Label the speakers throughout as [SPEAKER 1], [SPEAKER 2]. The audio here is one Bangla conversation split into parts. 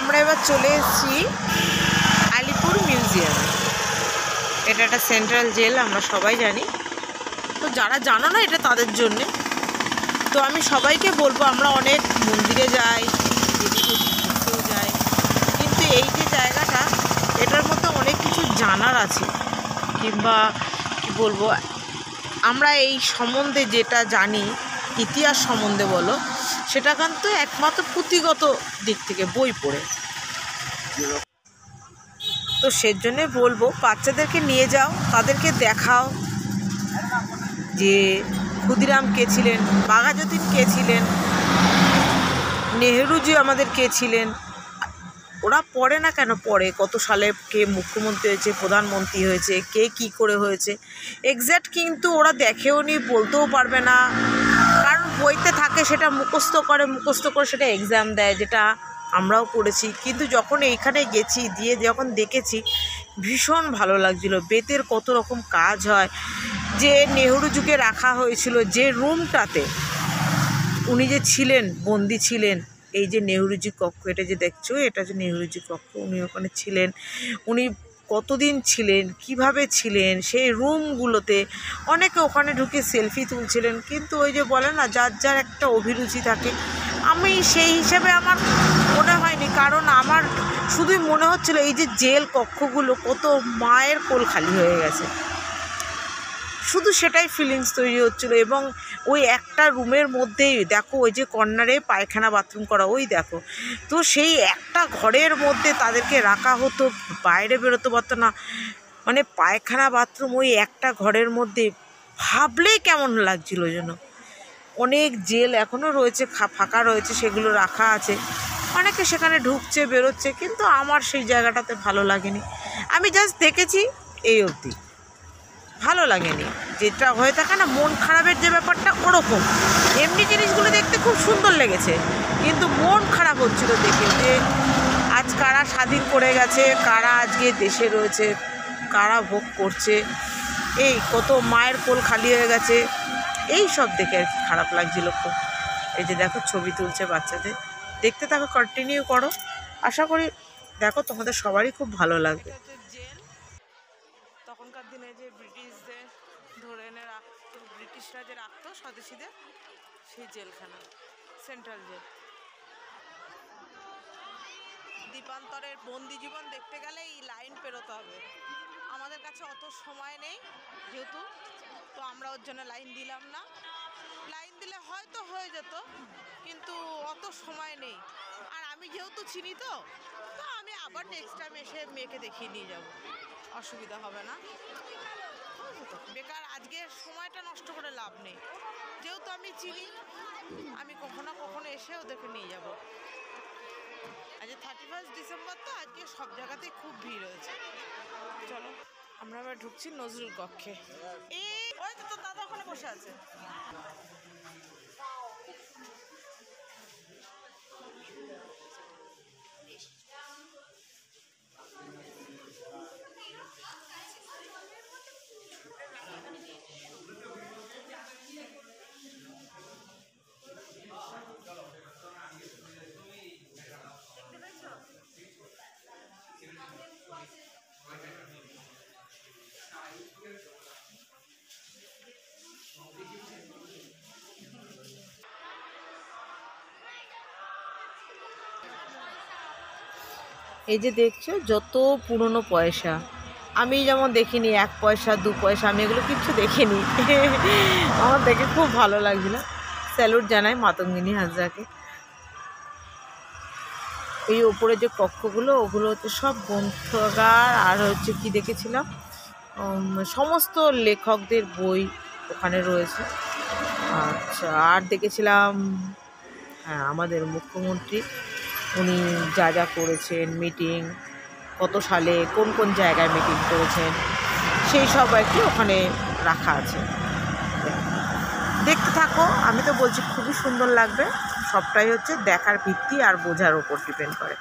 [SPEAKER 1] আমরা এবার চলে এসেছি আলিপুর মিউজিয়ামে। এটা একটা সেন্ট্রাল জেল, আমরা সবাই জানি। তো যারা জানো না এটা তাদের জন্যে। তো আমি সবাইকে বলবো, আমরা অনেক মন্দিরে যাই, এদিক ওদিক ঘুরতেও যাই, কিন্তু এই যে জায়গাটা, এটার মধ্যে অনেক কিছু জানার আছে, কিংবা কি বলবো, আমরা এই সম্বন্ধে যেটা জানি, ইতিহাস সম্বন্ধে বলো, সেটা কিন্তু একমাত্র পুঁথিগত দিক থেকে বই পড়ে। তো সেজন্যে বলবো বাচ্চাদেরকে নিয়ে যাও, তাদেরকে দেখাও যে ক্ষুদিরাম কে ছিলেন, বাঘাযতীন কে ছিলেন, নেহেরুজি আমাদের কে ছিলেন। ওরা পড়ে না কেন? পড়ে কত সালে কে মুখ্যমন্ত্রী হয়েছে, প্রধানমন্ত্রী হয়েছে, কে কি করে হয়েছে এক্স্যাক্ট, কিন্তু ওরা দেখেও নি, বলতেও পারবে না, কারণ বইতে থাকে, সেটা মুখস্থ করে সেটা এক্সাম দেয়, যেটা আমরাও করেছি। কিন্তু যখন এইখানে গেছি, দিয়ে যখন দেখেছি, ভীষণ ভালো লাগছিল। বেতের কত রকম কাজ হয়, যে নেহেরু যুগে রাখা হয়েছিল যে রুমটাতে উনি যে ছিলেন, বন্দি ছিলেন। এই যে নেহেরুজি কক্ষ, এটা যে দেখছো, এটা হচ্ছে নেহেরুজি কক্ষ। উনি ওখানে ছিলেন, উনি কতদিন ছিলেন, কিভাবে ছিলেন, সেই রুমগুলোতে অনেকে ওখানে ঢুকে সেলফি তুলছিলেন। কিন্তু ওই যে বলে না, যার যার একটা অভিরুচি থাকে, আমি সেই হিসেবে আমার মনে হয়নি, কারণ আমার শুধুই মনে হচ্ছিল এই যে জেল কক্ষগুলো কত মায়ের কোল খালি হয়ে গেছে, শুধু সেটাই ফিলিংস তৈরি হচ্ছিলো। এবং ওই একটা রুমের মধ্যেই দেখো, ওই যে কর্নারে পায়খানা বাথরুম করা, ওই দেখো, তো সেই একটা ঘরের মধ্যে তাদেরকে রাখা হতো, বাইরে বেরোতে পারতো না, মানে পায়খানা বাথরুম ওই একটা ঘরের মধ্যে, ভাবলেই কেমন লাগছিল যেন। অনেক জেল এখনও রয়েছে, ফাঁকা রয়েছে, সেগুলো রাখা আছে, অনেকে সেখানে ঢুকছে বেরোচ্ছে, কিন্তু আমার সেই জায়গাটাতে ভালো লাগেনি। আমি জাস্ট দেখেছি এই অবধি, ভালো লাগেনি। যেটা হয়ে থাকে না, মন খারাপের যে ব্যাপারটা, ওরকম। এমনি জিনিসগুলো দেখতে খুব সুন্দর লেগেছে, কিন্তু মন খারাপ হচ্ছিল দেখে, যে আজ কারা স্বাধীন করে গেছে, কারা আজকে দেশে রয়েছে, কারা ভোগ করছে, এই কত মায়ের কোল খালি হয়ে গেছে, এই সব দেখে খারাপ লাগছিল খুব। এই যে দেখো ছবি তুলছে বাচ্চাদের, দেখতে থাকো, কন্টিনিউ করো, আশা করি দেখো তোমাদের সবারই খুব ভালো লাগবে। তখনকার দিনে যে ব্রিটিশদের ধরে এনে রাখতো, ব্রিটিশরা যে রাখতো স্বদেশীদের, সেই জেলখানা, সেন্ট্রাল জেল। দ্বীপান্তরের বন্দি জীবন দেখতে গেলে এই লাইন পেরোতে হবে। আমাদের কাছে অত সময় নেই যেহেতু, তো আমরা ওর জন্য লাইন দিলাম না। লাইন দিলে হয়তো হয়ে যেত, কিন্তু অত সময় নেই। আর আমি যেহেতু চিনি, তো আমি আবার নেক্সট টাইম এসে মেয়েকে দেখিয়ে নিয়ে যাব, অসুবিধা হবে না। বেকার আজকে সময়টা নষ্ট করে লাভ নেই, যেহেতু আমি চিনি, আমি কখনো কখনো এসে ওদেরকে নিয়ে যাব। আজকে 31 ডিসেম্বর, তো আজকে সব জায়গাতেই খুব ভিড় হয়েছে। চলো আমরা আবার ঢুকছি নজরুল কক্ষে। এই ওই তো তোর দাদা ওখানে বসে আছে। এই যে দেখছো যত পুরনো পয়সা, আমি যেমন দেখিনি 1 পয়সা 2 পয়সা, আমি এগুলো কিচ্ছু দেখিনি। আমার দেখে খুব ভালো লাগছিল। স্যালুট জানাই মাতঙ্গিনী হাজরাকে। এই ওপরে যে কক্ষগুলো, ওগুলো হচ্ছে সব গ্রন্থাগার, আর হচ্ছে কি দেখেছিলাম, সমস্ত লেখকদের বই ওখানে রয়েছে। আচ্ছা, আর দেখেছিলাম, হ্যাঁ, আমাদের মুখ্যমন্ত্রী উনি যা যা করেছেন, মিটিং, কত সালে কোন কোন জায়গায় মিটিং করেছেন, সেই সব আর কি ওখানে রাখা আছে। দেখতে থাকো, আমি তো বলছি খুবই সুন্দর লাগবে। সবটাই হচ্ছে দেখার ভিত্তি আর বোঝার ওপর ডিপেন্ড করে।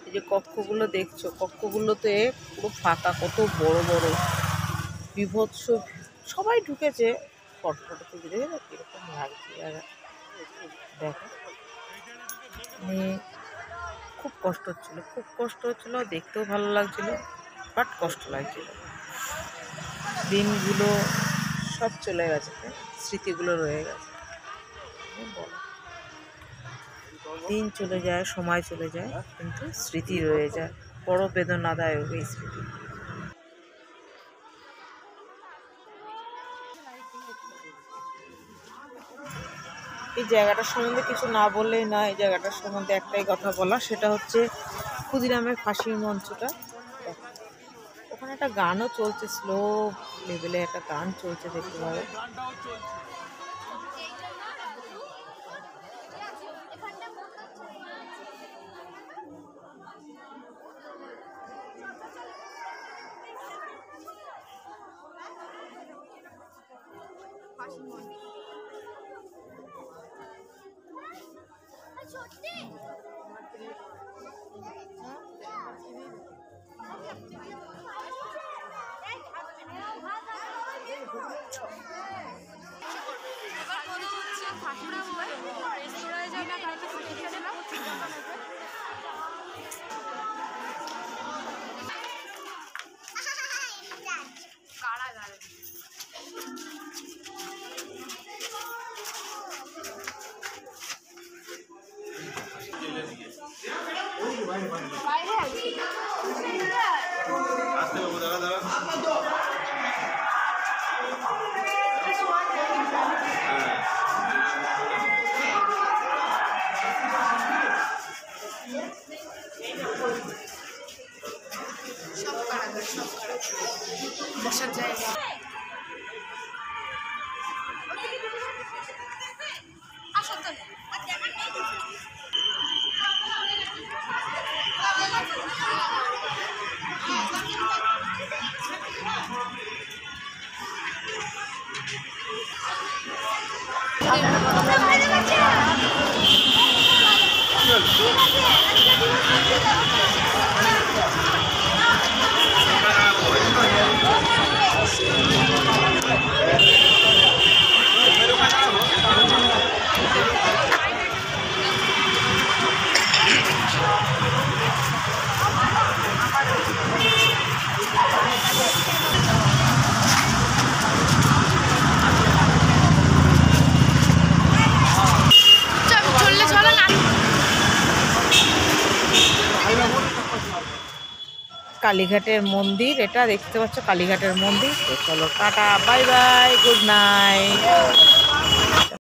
[SPEAKER 1] এই যে কক্ষগুলো দেখছো, কক্ষগুলোতে পুরো ফাঁকা, কত বড় বড় বিভৎস, সবাই ঢুকেছে। ফটো তুলে দেখে কিরকম লাগছে দেখো, মানে খুব কষ্ট হচ্ছিল, খুব কষ্ট হচ্ছিল, দেখতেও ভালো লাগছিল, বাট কষ্ট লাগছিল। দিনগুলো সব চলে গেছে, স্মৃতিগুলো রয়ে গেছে। দিন চলে যায়, সময় চলে যায়, কিন্তু স্মৃতি রয়ে যায়, বড় বেদনাদায়ক এই স্মৃতি। এই জায়গাটার সম্বন্ধে কিছু না বললেই না, এই জায়গাটার সম্বন্ধে একটাই কথা বলা, সেটা হচ্ছে ক্ষুদিরামের ফাঁসির মঞ্চটা। ওখানে একটা গানও চলছে, স্লো লেভেলে একটা গান চলছে, দেখতে পাবে। বসার জায়গা। কালীঘাটের মন্দির, এটা দেখতে পাচ্ছ কালীঘাটের মন্দির। তো চলো tata, bye bye, good night.